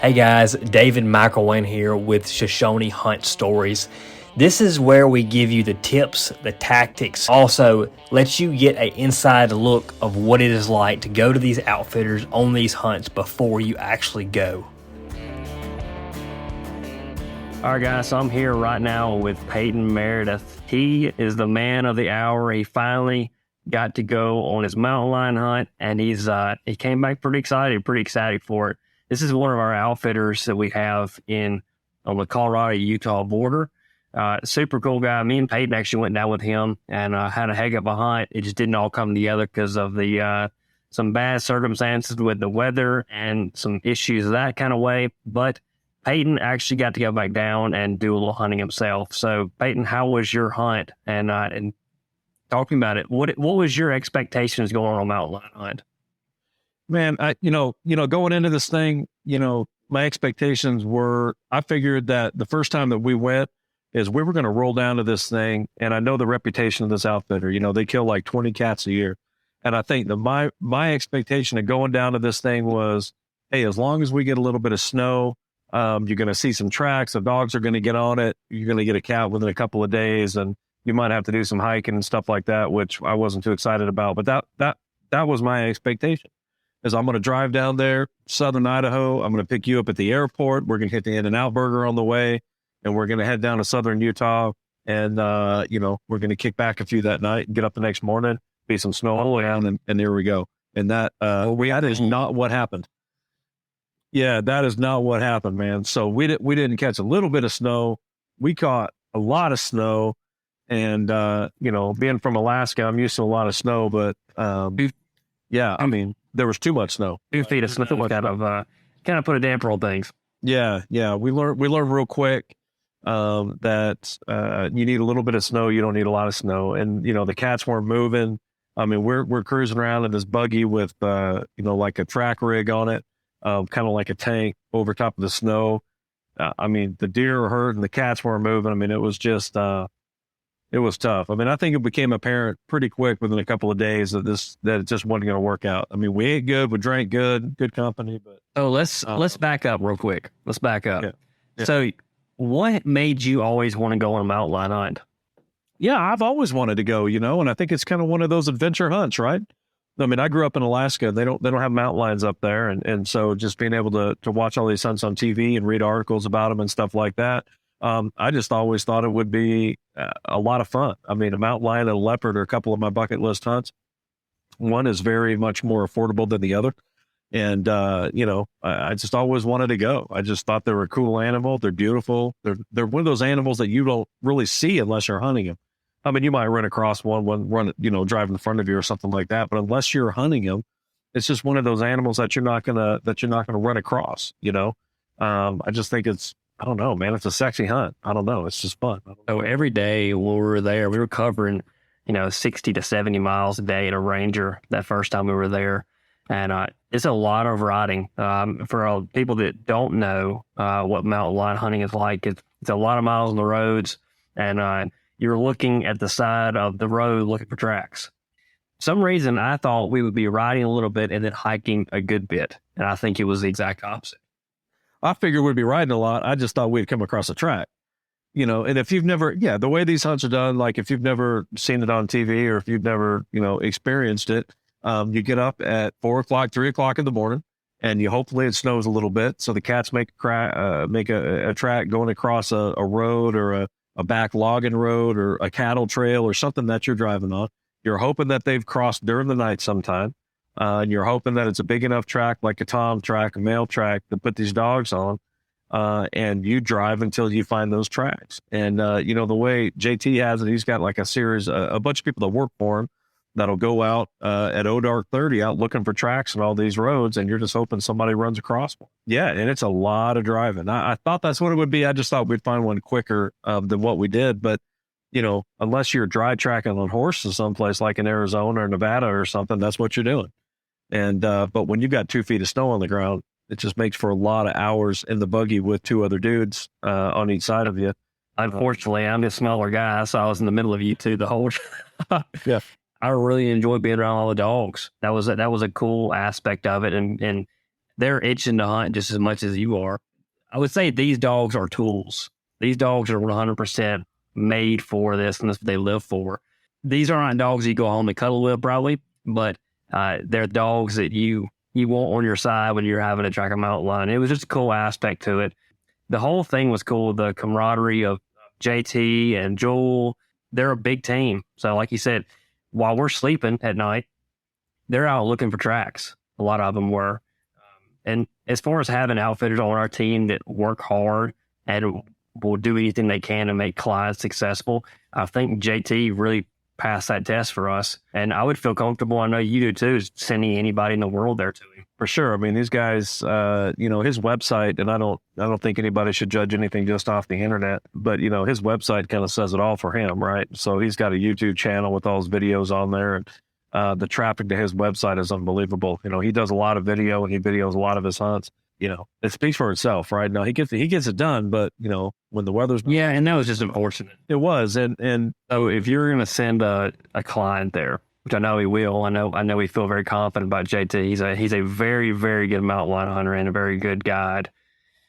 Hey guys, David McElwain here with Shoshone Hunt Stories. This is where we give you the tips, the tactics, also lets you get an inside look of what it is like to go to these outfitters on these hunts before you actually go. All right, guys, so I'm here right now with Peyton Meredith. He is the man of the hour. He finally got to go on his mountain lion hunt, and he came back pretty excited for it. This is one of our outfitters that we have on the Colorado-Utah border. Super cool guy. Me and Peyton actually went down with him and had a heck of a hunt. It just didn't all come together because of the some bad circumstances with the weather and some issues that kind of way. But Peyton actually got to go back down and do a little hunting himself. So, Peyton, how was your hunt? And talking about it, what was your expectations going on a mountain lion hunt? Man, going into this thing, my expectations were, I figured that the first time that we went is we were going to roll down to this thing. And I know the reputation of this outfitter, they kill like 20 cats a year. And I think that my expectation of going down to this thing was, hey, as long as we get a little bit of snow, you're going to see some tracks. The dogs are going to get on it. You're going to get a cat within a couple of days, and you might have to do some hiking and stuff like that, which I wasn't too excited about. But that was my expectation. Is I'm going to drive down there, southern Idaho. I'm going to pick you up at the airport. We're going to hit the In-N-Out Burger on the way, and we're going to head down to southern Utah. And, we're going to kick back a few that night and get up the next morning, be some snow all the way down, and there we go. And that is not what happened. Yeah, that is not what happened, man. So we didn't catch a little bit of snow. We caught a lot of snow. And, being from Alaska, I'm used to a lot of snow, but there was too much snow. 2 feet of snow kind of put a damper on things. Yeah. We learned real quick that you need a little bit of snow. You don't need a lot of snow. And the cats weren't moving. I mean, we're cruising around in this buggy with like a track rig on it, kind of like a tank over top of the snow. The deer were hurting, the cats weren't moving. I mean, it was just it was tough. I mean, I think it became apparent pretty quick within a couple of days that it just wasn't going to work out. I mean, we ate good, we drank good company, but let's back up real quick. Let's back up. Yeah. So, what made you always want to go on a mountain lion hunt? Yeah, I've always wanted to go, and I think it's kind of one of those adventure hunts, right? I mean, I grew up in Alaska. They don't have mountain lions up there, and so just being able to watch all these hunts on TV and read articles about them and stuff like that. I just always thought it would be a lot of fun. I mean, a mountain lion and a leopard are a couple of my bucket list hunts. One is very much more affordable than the other. And, I just always wanted to go. I just thought they were a cool animal. They're beautiful. They're one of those animals that you don't really see unless you're hunting them. I mean, you might run across one, drive in front of you or something like that. But unless you're hunting them, it's just one of those animals that you're not gonna run across, I just think I don't know, man. It's a sexy hunt. I don't know. It's just fun. So every day when we were there, we were covering, 60 to 70 miles a day in a Ranger that first time we were there. And it's a lot of riding. For people that don't know what mountain lion hunting is like, it's a lot of miles on the roads. And you're looking at the side of the road looking for tracks. For some reason, I thought we would be riding a little bit and then hiking a good bit. And I think it was the exact opposite. I figured we'd be riding a lot. I just thought we'd come across a track, and if you've never, the way these hunts are done, like if you've never seen it on TV or if you've never, experienced it, you get up at 4 o'clock, 3 o'clock in the morning, and hopefully it snows a little bit. So the cats make a track going across a road or a back logging road or a cattle trail or something that you're driving on. You're hoping that they've crossed during the night sometime. And you're hoping that it's a big enough track, like a tom track, a male track, to put these dogs on. And you drive until you find those tracks. And, the way JT has it, he's got like a series, a bunch of people that work for him that'll go out at dark 30 out looking for tracks on all these roads. And you're just hoping somebody runs across one. Yeah. And it's a lot of driving. I thought that's what it would be. I just thought we'd find one quicker than what we did. But, unless you're dry tracking on horses someplace like in Arizona or Nevada or something, that's what you're doing. And, but when you've got 2 feet of snow on the ground, it just makes for a lot of hours in the buggy with 2 other dudes, on each side of you. Unfortunately, I'm a smaller guy, so I was in the middle of you two the whole time. Yeah. I really enjoyed being around all the dogs. That was a cool aspect of it. And they're itching to hunt just as much as you are. I would say these dogs are tools. These dogs are 100% made for this, and that's what they live for. These aren't dogs you go home and cuddle with, probably, but they're dogs that you want on your side when you're having to track a mountain lion. It was just a cool aspect to it. The whole thing was cool. The camaraderie of JT and Joel, they're a big team. So like you said, while we're sleeping at night, they're out looking for tracks. A lot of them were. And as far as having outfitters on our team that work hard and will do anything they can to make clients successful, I think JT really passed that test for us. And I would feel comfortable, I know you do too, sending anybody in the world there to him. For sure. I mean, these guys, his website, and I don't think anybody should judge anything just off the internet, but his website kind of says it all for him, right? So he's got a YouTube channel with all his videos on there, and the traffic to his website is unbelievable. He does a lot of video, and he videos a lot of his hunts. It speaks for itself, right? Now he gets it done, but when the weather's and that was just unfortunate. It was, and so if you're going to send a client there, which I know he will, I know we feel very confident about JT. He's a very, very good mountain lion hunter and a very good guide.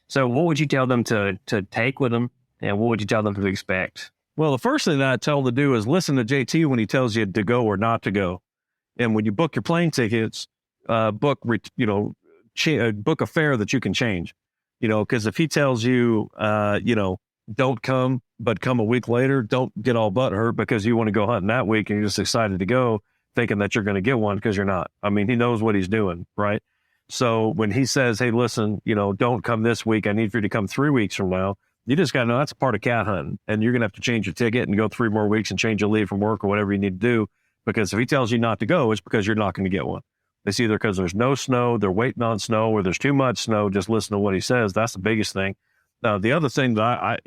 So what would you tell them to take with them, and what would you tell them to expect? Well, the first thing that I tell them to do is listen to JT when he tells you to go or not to go. And when you book your plane tickets, book a fare that you can change, because if he tells you, don't come, but come a week later, don't get all butthurt because you want to go hunting that week and you're just excited to go thinking that you're going to get one, because you're not. I mean, he knows what he's doing, right? So when he says, hey, listen, don't come this week, I need for you to come 3 weeks from now, you just got to know that's a part of cat hunting, and you're going to have to change your ticket and go 3 more weeks and change your leave from work or whatever you need to do, because if he tells you not to go, it's because you're not going to get one. It's either because there's no snow, they're waiting on snow, or there's too much snow. Just listen to what he says. That's the biggest thing. The other thing that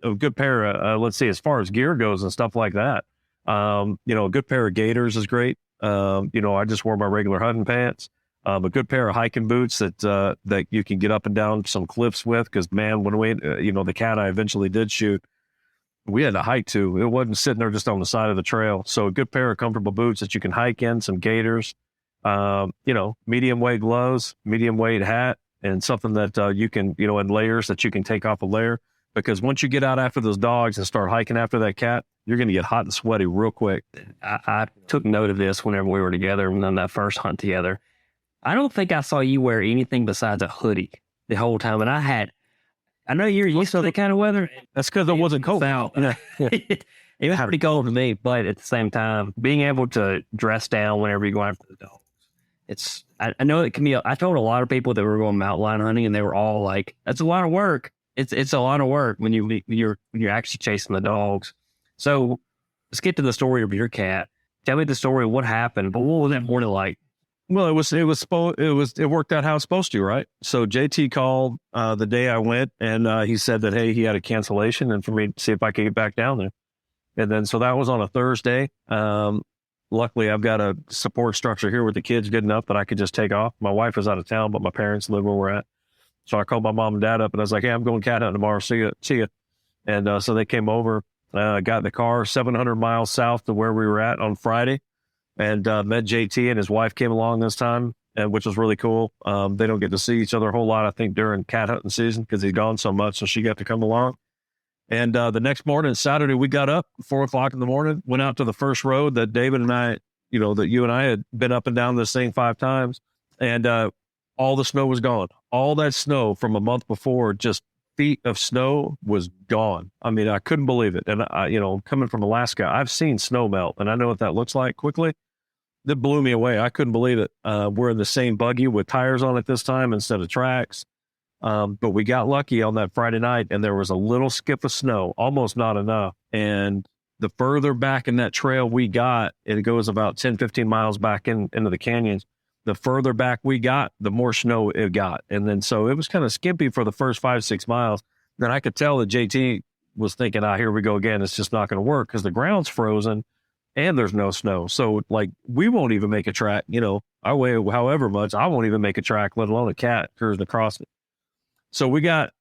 a good pair of, let's see, as far as gear goes and stuff like that, a good pair of gaiters is great. I just wore my regular hunting pants. A good pair of hiking boots that you can get up and down some cliffs with, because man, when we, the cat I eventually did shoot, we had to hike to. It wasn't sitting there just on the side of the trail. So a good pair of comfortable boots that you can hike in, some gaiters, medium weight gloves, medium weight hat, and something that you can, in layers that you can take off a layer. Because once you get out after those dogs and start hiking after that cat, you're going to get hot and sweaty real quick. I took note of this whenever we were together on that first hunt together. I don't think I saw you wear anything besides a hoodie the whole time. And I know you're used to that kind of weather. That's because it wasn't cold. It was pretty cold to me, but at the same time, being able to dress down whenever you go after the dogs, I know it can be. I told a lot of people that were going mountain lion hunting, and they were all like, "That's a lot of work." It's a lot of work when you're actually chasing the dogs. So let's get to the story of your cat. Tell me the story of what happened. But what was that morning like? Well, it worked out how it's supposed to, right? So JT called the day I went, and he said that, hey, he had a cancellation, and for me to see if I could get back down there. And then so that was on a Thursday. Luckily, I've got a support structure here with the kids good enough that I could just take off. My wife is out of town, but my parents live where we're at. So I called my mom and dad up, and I was like, hey, I'm going cat hunting tomorrow. See ya. And so they came over, got in the car 700 miles south to where we were at on Friday, and met JT, and his wife came along this time, which was really cool. They don't get to see each other a whole lot, I think, during cat hunting season because he's gone so much. So she got to come along. And the next morning, Saturday, we got up 4:00 in the morning, went out to the first road that David and I, that you and I had been up and down this thing 5 times. And all the snow was gone. All that snow from a month before, just feet of snow, was gone. I mean, I couldn't believe it. And coming from Alaska, I've seen snow melt, and I know what that looks like quickly. That blew me away. I couldn't believe it. We're in the same buggy with tires on it this time instead of tracks. But we got lucky on that Friday night, and there was a little skip of snow, almost not enough. And the further back in that trail we got, it goes about 10, 15 miles back into the canyons. The further back we got, the more snow it got. And then so it was kind of skimpy for the first 5, 6 miles. Then I could tell that JT was thinking, here we go again. It's just not going to work because the ground's frozen and there's no snow. So like, we won't even make a track, I weigh however much, I won't even make a track, let alone a cat cruising across it. So we got,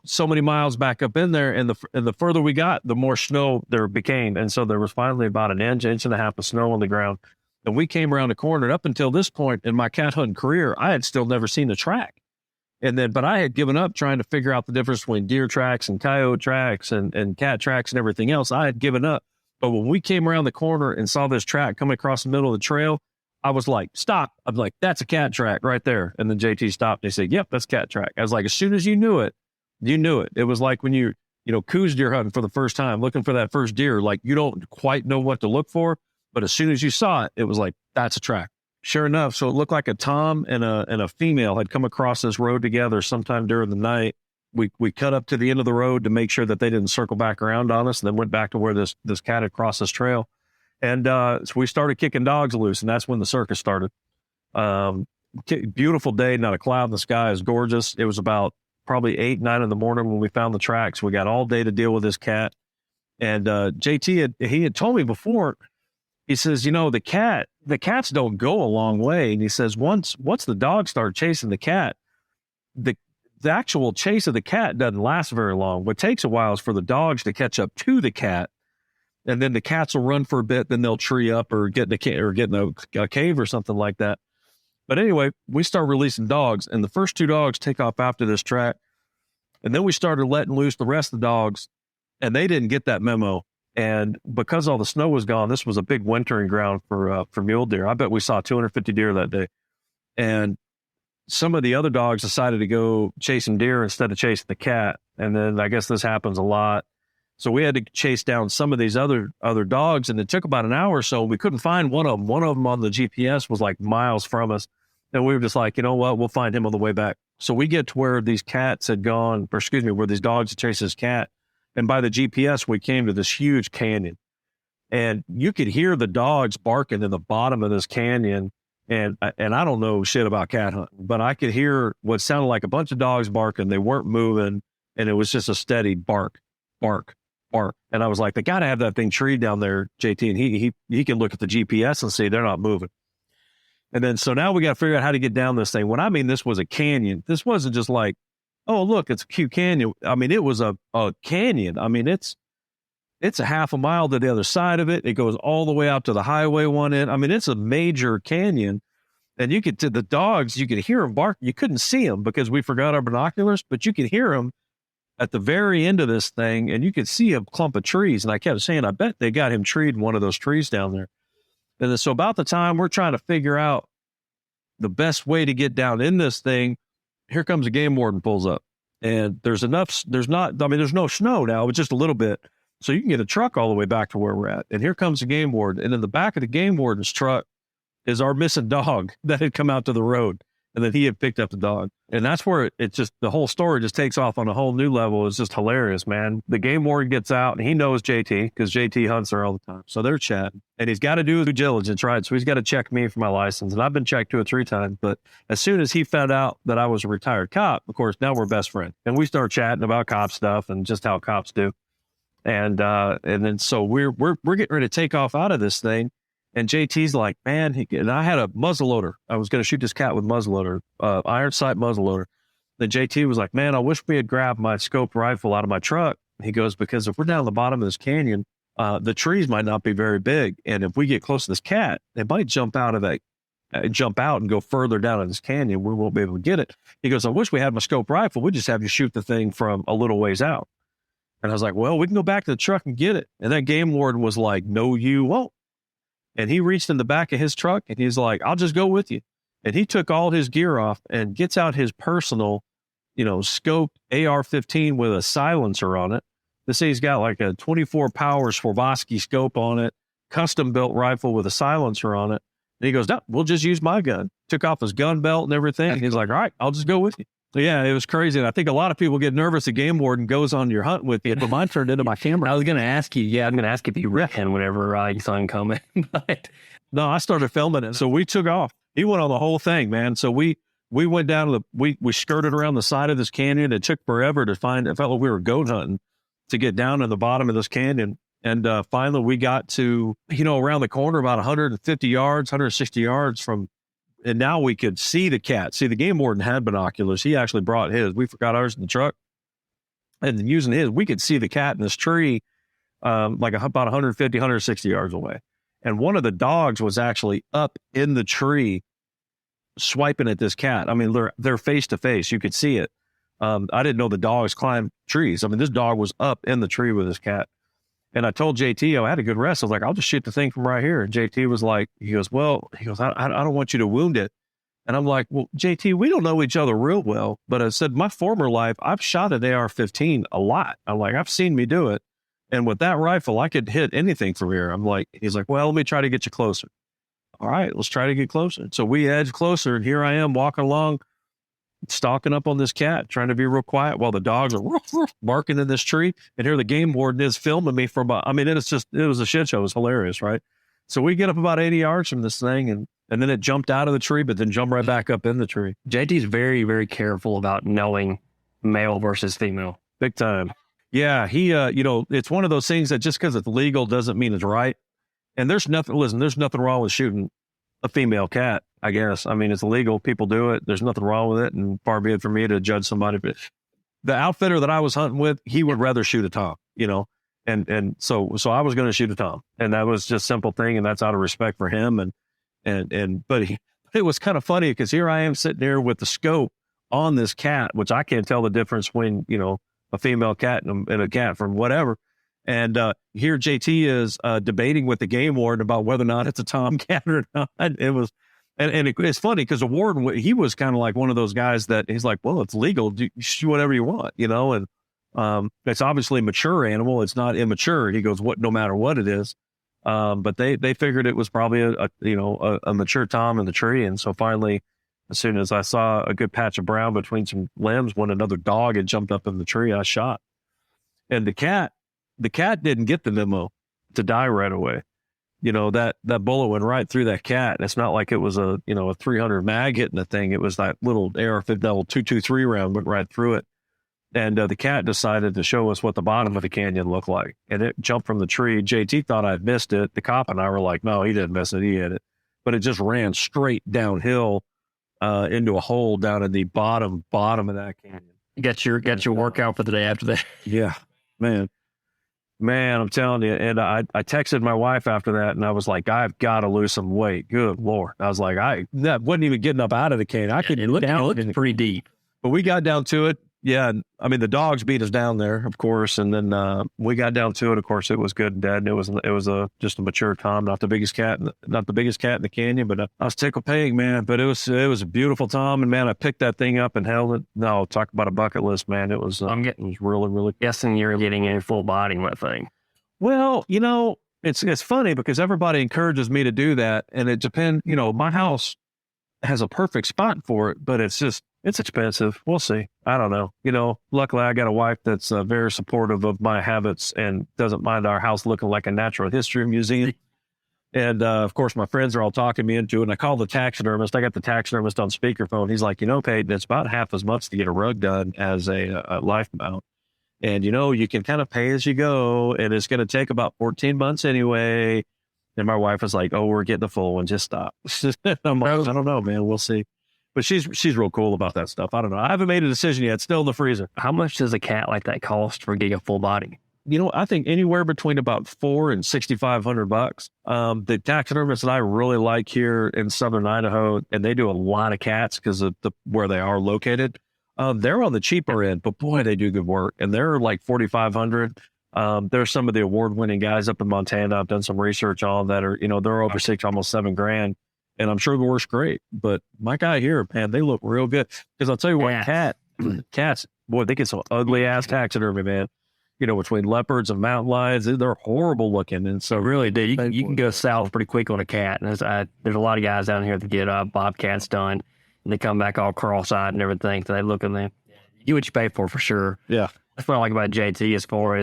so many miles back up in there, and the further we got, the more snow there became. And so there was finally about an inch and a half of snow on the ground. And we came around the corner. And up until this point in my cat hunting career, I had still never seen a track. But I had given up trying to figure out the difference between deer tracks and coyote tracks and cat tracks and everything else. I had given up. But when we came around the corner and saw this track coming across the middle of the trail, I was like, stop. I'm like, that's a cat track right there. And then JT stopped. And he said, yep, that's cat track. I was like, as soon as you knew it, you knew it. It was like when you coos deer hunting for the first time, looking for that first deer, like you don't quite know what to look for. But as soon as you saw it, it was like, that's a track. Sure enough. So it looked like a tom and a female had come across this road together sometime during the night. We cut up to the end of the road to make sure that they didn't circle back around on us, and then went back to where this cat had crossed this trail. And so we started kicking dogs loose, and that's when the circus started. Beautiful day, not a cloud in the sky. It was gorgeous. It was about probably 8, 9 in the morning when we found the tracks. We got all day to deal with this cat. And JT had told me before, he says, the cats don't go a long way. And he says, once the dogs start chasing the cat, the actual chase of the cat doesn't last very long. What takes a while is for the dogs to catch up to the cat. And then the cats will run for a bit, then they'll tree up or get in a cave or something like that. But anyway, we start releasing dogs, and the first 2 dogs take off after this track. And then we started letting loose the rest of the dogs, and they didn't get that memo. And because all the snow was gone, this was a big wintering ground for mule deer. I bet we saw 250 deer that day. And some of the other dogs decided to go chasing deer instead of chasing the cat. And then I guess this happens a lot. So we had to chase down some of these other dogs, and it took about an hour or so. We couldn't find one of them. One of them on the GPS was like miles from us. And we were just like, you know what, we'll find him on the way back. So we get to where these cats had gone, where these dogs had chased this cat. And by the GPS, we came to this huge canyon. And you could hear the dogs barking in the bottom of this canyon. And I don't know shit about cat hunting, but I could hear what sounded like a bunch of dogs barking. They weren't moving, and it was just a steady bark, bark, bark. And I was like, they got to have that thing treed down there, JT. And he can look at the GPS and see they're not moving. And then so now we got to figure out how to get down this thing. When I mean this was a canyon, this wasn't just like, oh, look, it's a cute canyon. I mean, it was a canyon. I mean, it's a half a mile to the other side of it. It goes all the way out to the highway one end. I mean, it's a major canyon. And the dogs, you could hear them bark. You couldn't see them because we forgot our binoculars, but you could hear them at the very end of this thing, and you could see a clump of trees. And I kept saying, I bet they got him treed in one of those trees down there. And then, so about the time we're trying to figure out the best way to get down in this thing, here comes a game warden, pulls up. And there's no snow now, but just a little bit. So you can get a truck all the way back to where we're at. And here comes the game warden. And in the back of the game warden's truck is our missing dog that had come out to the road. And then he had picked up the dog. And that's where it's just, the whole story just takes off on a whole new level. It's just hilarious, man. The game warden gets out, and he knows JT because JT hunts there all the time. So they're chatting, and he's got to do due diligence, right? So he's got to check me for my license. And I've been checked 2 or 3 times. But as soon as he found out that I was a retired cop, of course, now we're best friends. And we start chatting about cop stuff and just how cops do. And then so we're getting ready to take off out of this thing. And JT's like, man, and I had a muzzleloader. I was going to shoot this cat with muzzleloader, iron sight muzzleloader. Then JT was like, man, I wish we had grabbed my scoped rifle out of my truck. He goes, because if we're down the bottom of this canyon, the trees might not be very big. And if we get close to this cat, it might jump out and go further down in this canyon. We won't be able to get it. He goes, I wish we had my scoped rifle. We'd just have you shoot the thing from a little ways out. And I was like, well, we can go back to the truck and get it. And that game warden was like, no, you won't. And he reached in the back of his truck, and he's like, I'll just go with you. And he took all his gear off and gets out his personal, scoped AR-15 with a silencer on it. This thing's got like a 24 power Swarovski scope on it, custom built rifle with a silencer on it. And he goes, no, we'll just use my gun. Took off his gun belt and everything. And he's like, all right, I'll just go with you. So yeah, it was crazy. And I think a lot of people get nervous. The game warden goes on your hunt with you, but mine turned into my camera. I was going to ask you, I'm going to ask if you ran whenever you saw him coming. But no, I started filming it. So we took off. He went on the whole thing, man. So we went down to we skirted around the side of this canyon. It took forever to find, it felt like we were goat hunting to get down to the bottom of this canyon. And finally we got to, around the corner about 150 yards, 160 yards from, and now we could see the cat. See, the game warden had binoculars. He actually brought his. We forgot ours in the truck. And then using his, we could see the cat in this tree like about 150, 160 yards away. And one of the dogs was actually up in the tree swiping at this cat. I mean, they're face to face. You could see it. I didn't know the dogs climb trees. I mean, this dog was up in the tree with this cat. And I told JT, I had a good rest. I was like, I'll just shoot the thing from right here. And JT was like, he goes, I don't want you to wound it. And I'm like, well, JT, we don't know each other real well. But I said, my former life, I've shot an AR-15 a lot. I'm like, I've seen me do it. And with that rifle, I could hit anything from here. He's like, well, let me try to get you closer. All right, let's try to get closer. So we edge closer, and here I am walking along, stalking up on this cat, trying to be real quiet while the dogs are barking in this tree. And here the game warden is filming me from, it was a shit show. It was hilarious, right? So we get up about 80 yards from this thing, and then it jumped out of the tree, but then jumped right back up in the tree. JT's very, very careful about knowing male versus female. Big time. Yeah, he, it's one of those things that just because it's legal doesn't mean it's right. And there's nothing wrong with shooting a female cat, I guess. I mean, it's illegal. People do it. There's nothing wrong with it. And far be it for me to judge somebody. But the outfitter that I was hunting with, he would rather shoot a tom, and so I was going to shoot a tom. And that was just a simple thing. And that's out of respect for him. But it was kind of funny because here I am sitting there with the scope on this cat, which I can't tell the difference between, a female cat and a cat from whatever. And here JT is debating with the game warden about whether or not it's a tomcat or not. It was, it's funny because the warden, he was kind of like one of those guys that he's like, well, it's legal. You shoot whatever you want, and it's obviously a mature animal. It's not immature. He goes, no matter what it is. But they figured it was probably a mature tom in the tree. And so finally, as soon as I saw a good patch of brown between some limbs, when another dog had jumped up in the tree, I shot. And the cat didn't get the memo to die right away. That bullet went right through that cat. It's not like it was a 300 mag hitting the thing. It was that little AR-15 223 round went right through it. And the cat decided to show us what the bottom of the canyon looked like. And it jumped from the tree. JT thought I'd missed it. The cop and I were like, no, he didn't miss it. He hit it. But it just ran straight downhill into a hole down in the bottom of that canyon. You got your workout for the day after that. Yeah, man, I'm telling you. And I texted my wife after that, and I was like, I've got to lose some weight. Good Lord. I was like, that wasn't even getting up out of the canyon. I couldn't look down. It looked pretty deep. But we got down to it. Yeah, I mean, the dogs beat us down there, of course, and then we got down to it. Of course, it was good and dead. And it was just a mature tom, not the biggest cat in the canyon, but I was tickled pink, man. But it was a beautiful tom, and man, I picked that thing up and held it. No, talk about a bucket list, man. It was it was really, really guessing you're getting a full body with that thing. Well, it's funny because everybody encourages me to do that, and it depends. My house has a perfect spot for it, but it's expensive. We'll see. I don't know. Luckily I got a wife that's very supportive of my habits and doesn't mind our house looking like a natural history museum. And of course my friends are all talking me into it. And I called the taxidermist. I got the taxidermist on speakerphone. He's like, Peyton, it's about half as much to get a rug done as a life mount. And you can kind of pay as you go, and it's going to take about 14 months anyway. And my wife was like, oh, we're getting the full one. Just stop. I'm like, I don't know, man. We'll see. But she's real cool about that stuff. I don't know. I haven't made a decision yet. It's still in the freezer. How much does a cat like that cost for getting a full body? I think anywhere between about $400 and $6,500. The taxidermists that I really like here in Southern Idaho, and they do a lot of cats because of where they are located. They're on the cheaper end, but boy, they do good work. And they're like $4,500. There's some of the award-winning guys up in Montana I've done some research on that are, they're over $6,000, almost $7,000. And I'm sure the work's great, but my guy here, man, they look real good. Because I'll tell you what, cats, boy, they get some ugly ass taxidermy, man. Between leopards and mountain lions, they're horrible looking. And so really, dude, you can go south pretty quick on a cat. And there's a lot of guys down here that get bobcats done, and they come back all cross-eyed and everything. So they look in there. You get what you pay for sure. Yeah, that's what I like about JT as far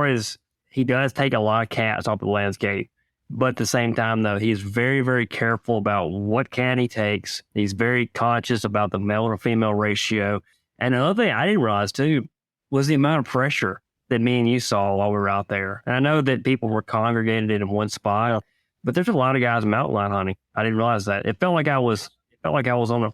as he does take a lot of cats off the landscape. But at the same time, though, he's very, very careful about what cat he takes. He's very conscious about the male or female ratio. And another thing I didn't realize, too, was the amount of pressure that me and you saw while we were out there. And I know that people were congregated in one spot, but there's a lot of guys mountain lion hunting. I didn't realize that. It felt like I was on a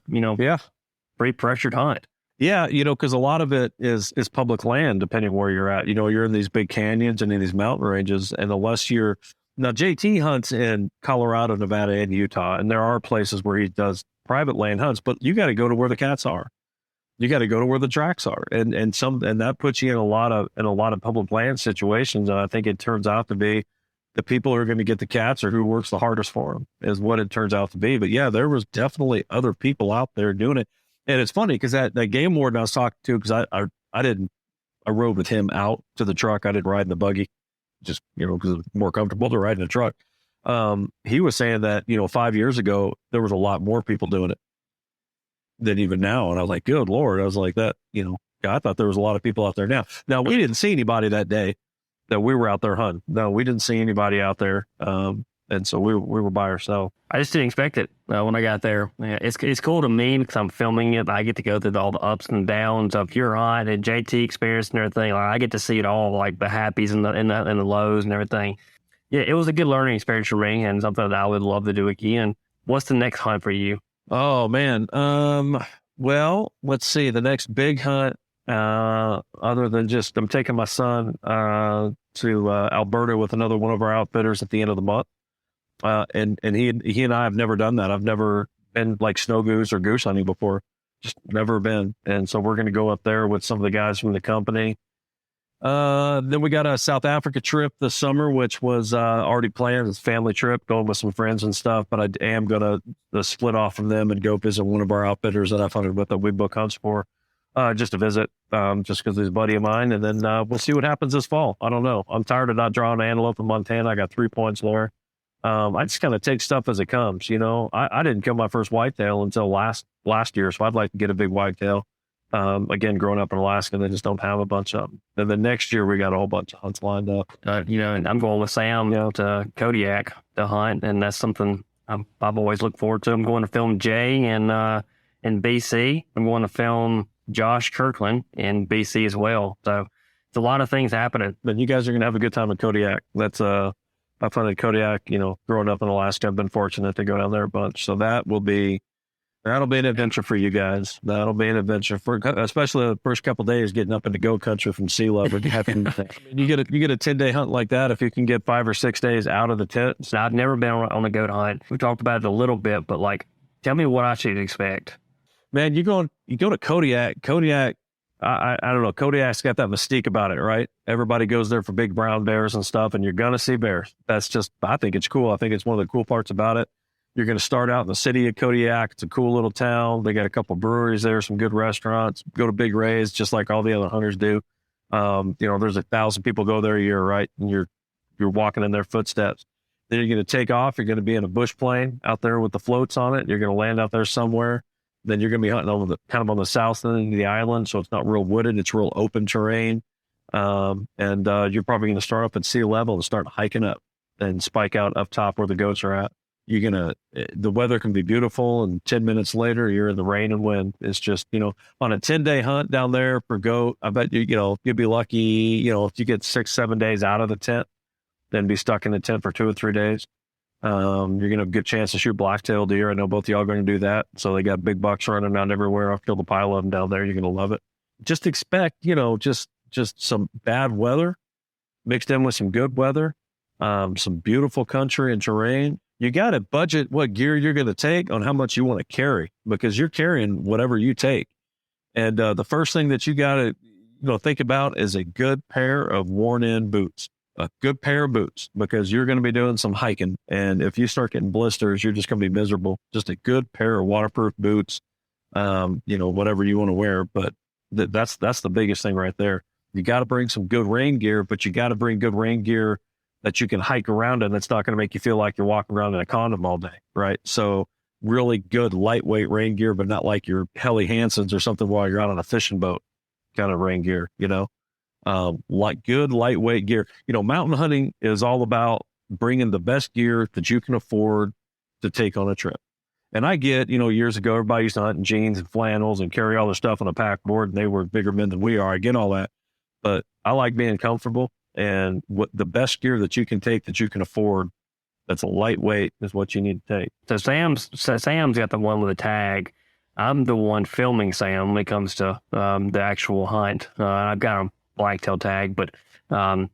pretty pressured hunt. Yeah, because a lot of it is public land, depending where you're at. You're in these big canyons and in these mountain ranges, and unless you're Now, JT hunts in Colorado, Nevada, and Utah, and there are places where he does private land hunts, but you got to go to where the cats are. You got to go to where the tracks are, and that puts you in a lot of public land situations. And I think it turns out to be the people who are going to get the cats or who works the hardest for them is what it turns out to be. But yeah, there was definitely other people out there doing it, and it's funny because that game warden I was talking to, because I rode with him out to the truck. I didn't ride in the buggy, just because it's more comfortable to ride in a truck. He was saying that 5 years ago there was a lot more people doing it than even now. And I was like, good Lord. I was like that, I thought there was a lot of people out there now. Now, we didn't see anybody that day that we were out there hunting. No, we didn't see anybody out there. And so we were by ourselves. I just didn't expect it when I got there. Yeah, it's cool to me because I'm filming it. I get to go through all the ups and downs of your hunt and JT experience and everything. Like, I get to see it all, like the happies and the lows and everything. Yeah, it was a good learning experience for me and something that I would love to do again. What's the next hunt for you? Oh man. Well, let's see. The next big hunt, other than just I'm taking my son to Alberta with another one of our outfitters at the end of the month. And he and I have never done that. I've never been like snow goose or goose hunting before, just never been. And so we're going to go up there with some of the guys from the company. Then we got a South Africa trip this summer, which was already planned. It's a family trip, going with some friends and stuff. But I am going to split off from them and go visit one of our outfitters that I've hunted with that we book hunts for, just to visit, just because he's a buddy of mine. And then we'll see what happens this fall. I don't know. I'm tired of not drawing antelope in Montana. I got 3 points there. I just kind of take stuff as it comes. I didn't kill my first whitetail until last year, so I'd like to get a big whitetail. Again, growing up in Alaska, they just don't have a bunch of them. And then next year we got a whole bunch of hunts lined up. And I'm going with Sam to Kodiak to hunt, and that's something I've always looked forward to. I'm going to film Jay in BC. I'm going to film Josh Kirkland in BC as well. So it's a lot of things happening. But you guys are going to have a good time in Kodiak. That's I've hunted Kodiak, growing up in Alaska. I've been fortunate to go down there a bunch. So that'll be an adventure for you guys. That'll be an adventure for, especially the first couple of days, getting up into goat country from sea level. You get a 10-day hunt like that if you can get 5 or 6 days out of the tent. So I've never been on a goat hunt. We talked about it a little bit, but tell me what I should expect. Man, you go to Kodiak. Kodiak, I don't know. Kodiak's got that mystique about it, right? Everybody goes there for big brown bears and stuff, and you're gonna see bears. I think it's cool. I think it's one of the cool parts about it. You're going to start out in the city of Kodiak. It's a cool little town. They got a couple breweries there, some good restaurants. Go to Big Ray's, just like all the other hunters do. There's 1,000 people go there a year, right? And you're walking in their footsteps. Then you're going to take off. You're going to be in a bush plane out there with the floats on it. You're going to land out there somewhere. Then you're going to be hunting on the south end of the island, so it's not real wooded. It's real open terrain. And you're probably going to start up at sea level and start hiking up and spike out up top where the goats are at. The weather can be beautiful, and 10 minutes later you're in the rain and wind. It's just, on a 10-day hunt down there for goat, I bet you'll be lucky, if you get 6-7 days out of the tent, then be stuck in the tent for 2 or 3 days. You're going to have a good chance to shoot black-tailed deer. I know both of y'all are going to do that. So they got big bucks running around everywhere. I've killed a pile of them down there. You're going to love it. Just expect, just some bad weather mixed in with some good weather, some beautiful country and terrain. You got to budget what gear you're going to take on how much you want to carry, because you're carrying whatever you take. And the first thing that you got to think about is a good pair of worn-in boots, a good pair of boots, because you're going to be doing some hiking. And if you start getting blisters, you're just going to be miserable. Just a good pair of waterproof boots, whatever you want to wear. But that's the biggest thing right there. You got to bring some good rain gear, but you got to bring good rain gear that you can hike around in. That's not going to make you feel like you're walking around in a condom all day, right? So really good lightweight rain gear, but not like your Helly Hansons or something while you're out on a fishing boat kind of rain gear, like good lightweight gear. Mountain hunting is all about bringing the best gear that you can afford to take on a trip. And I get, years ago, everybody used to hunt in jeans and flannels and carry all their stuff on a pack board, and they were bigger men than we are. I get all that, but I like being comfortable. And what the best gear that you can take that you can afford, that's a lightweight, is what you need to take. So Sam's got the one with a tag. I'm the one filming Sam when it comes to the actual hunt. I've got a blacktail tag, but I'm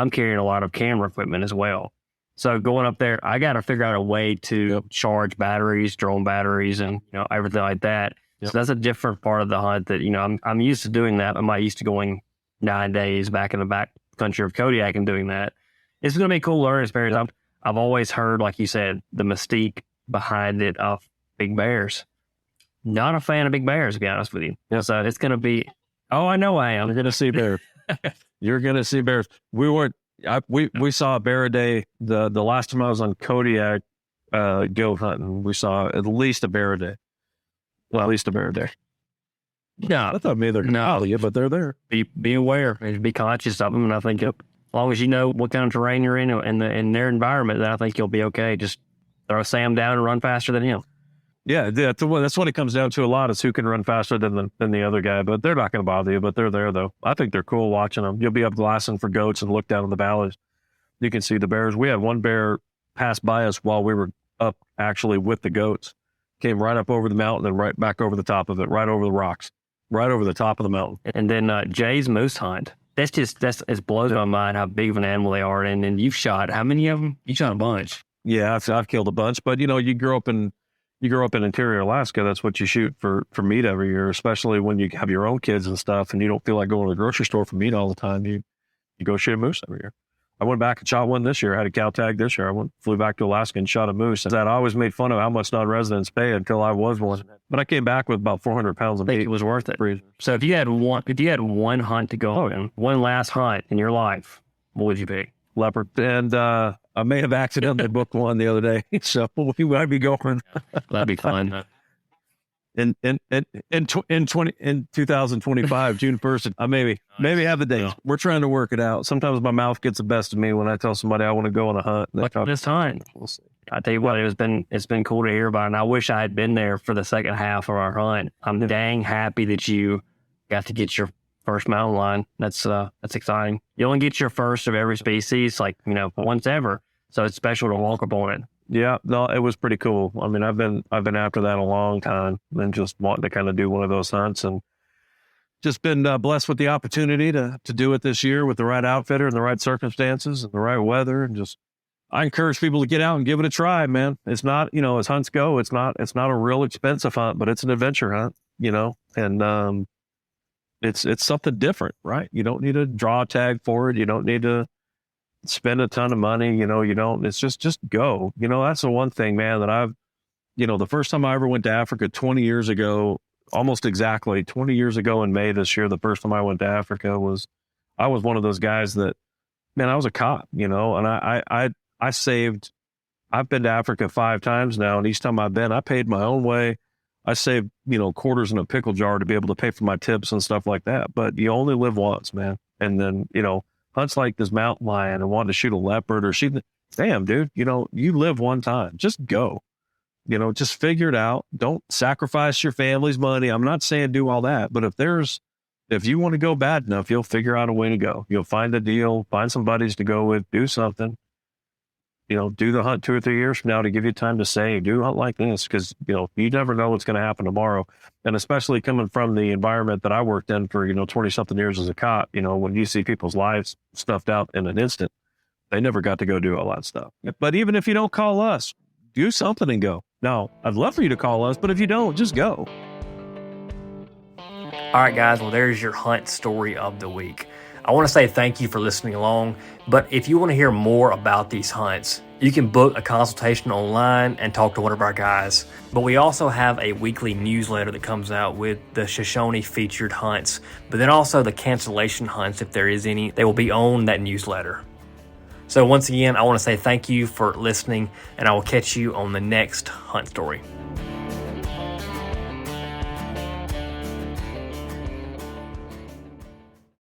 carrying a lot of camera equipment as well. So going up there, I got to figure out a way to charge batteries, drone batteries, and everything like that. Yep. So that's a different part of the hunt that I'm used to doing that. I'm not used to going 9 days back in the back country of Kodiak and doing that. It's going to be a cool learning experience. Yep. I've always heard, like you said, the mystique behind it of big bears. Not a fan of big bears, to be honest with you. Yep. So it's going to be. Oh, I know I am. You're going to see bears. You're going to see bears. We saw a bear a day. The last time I was on Kodiak goat hunting, we saw at least a bear a day. Well, at least a bear a day. Yeah, I thought maybe they're not you, but they're there. Be aware and be conscious of them. And I think as long as you know what kind of terrain you're in and in their environment, then I think you'll be okay. Just throw Sam down and run faster than him. Yeah, that's what it comes down to a lot, is who can run faster than the other guy. But they're not going to bother you, but they're there, though. I think they're cool watching them. You'll be up glassing for goats and look down in the valleys. You can see the bears. We had one bear pass by us while we were up actually with the goats. Came right up over the mountain and right back over the top of it, right over the rocks, right over the top of the mountain. And then Jay's moose hunt. It blows my mind how big of an animal they are. And then you've shot, how many of them? You shot a bunch. Yeah, I've killed a bunch. But, you grow up in interior Alaska. That's what you shoot for meat every year, especially when you have your own kids and stuff and you don't feel like going to the grocery store for meat all the time. You go shoot a moose every year. I went back and shot one this year. I had a cow tag this year. Flew back to Alaska and shot a moose. And that I always made fun of how much non-residents pay until I was one. But I came back with about 400 pounds of meat. I think it was worth it. So if you had one hunt to go on, one last hunt in your life, what would you pick? Leopard. And I may have accidentally booked one the other day. So we might be going. That'd be fun. In 2025, June 1st, I maybe have the date. Yeah. We're trying to work it out. Sometimes my mouth gets the best of me when I tell somebody I want to go on a hunt. This hunt, we'll see. I tell you what, it's been cool to hear about, and I wish I had been there for the second half of our hunt. I'm dang happy that you got to get your first mountain lion. That's exciting. You only get your first of every species, once ever. So it's special to walk up on it. Yeah, no, it was pretty cool. I mean, I've been after that a long time and just wanting to kind of do one of those hunts, and just been blessed with the opportunity to do it this year with the right outfitter and the right circumstances and the right weather. And just, I encourage people to get out and give it a try, man. It's not, as hunts go, it's not a real expensive hunt, but it's an adventure hunt, and it's something different, right? You don't need a draw tag for it. You don't need to spend a ton of money, it's just go. That's the one thing, man, that the first time I ever went to Africa 20 years ago, almost exactly 20 years ago in May this year, the first time I went to Africa I was one of those guys that, man, I was a cop, and I saved, I've been to Africa 5 times now, and each time I've been, I paid my own way. I saved, quarters in a pickle jar to be able to pay for my tips and stuff like that. But you only live once, man. And then, hunts like this mountain lion and wanting to shoot a leopard or damn, dude, you live one time. Just go. Just figure it out. Don't sacrifice your family's money. I'm not saying do all that, but if you want to go bad enough, you'll figure out a way to go. You'll find a deal, find some buddies to go with, do something. Do the hunt 2 or 3 years from now to give you time to say, do a hunt like this, because, you never know what's going to happen tomorrow. And especially coming from the environment that I worked in for, 20-something years as a cop, when you see people's lives stuffed out in an instant, they never got to go do all that stuff. But even if you don't call us, do something and go. Now, I'd love for you to call us, but if you don't, just go. All right, guys. Well, there's your hunt story of the week. I want to say thank you for listening along, but if you want to hear more about these hunts, you can book a consultation online and talk to one of our guys. But we also have a weekly newsletter that comes out with the Shoshone featured hunts, but then also the cancellation hunts, if there is any, they will be on that newsletter. So once again, I want to say thank you for listening, and I will catch you on the next hunt story.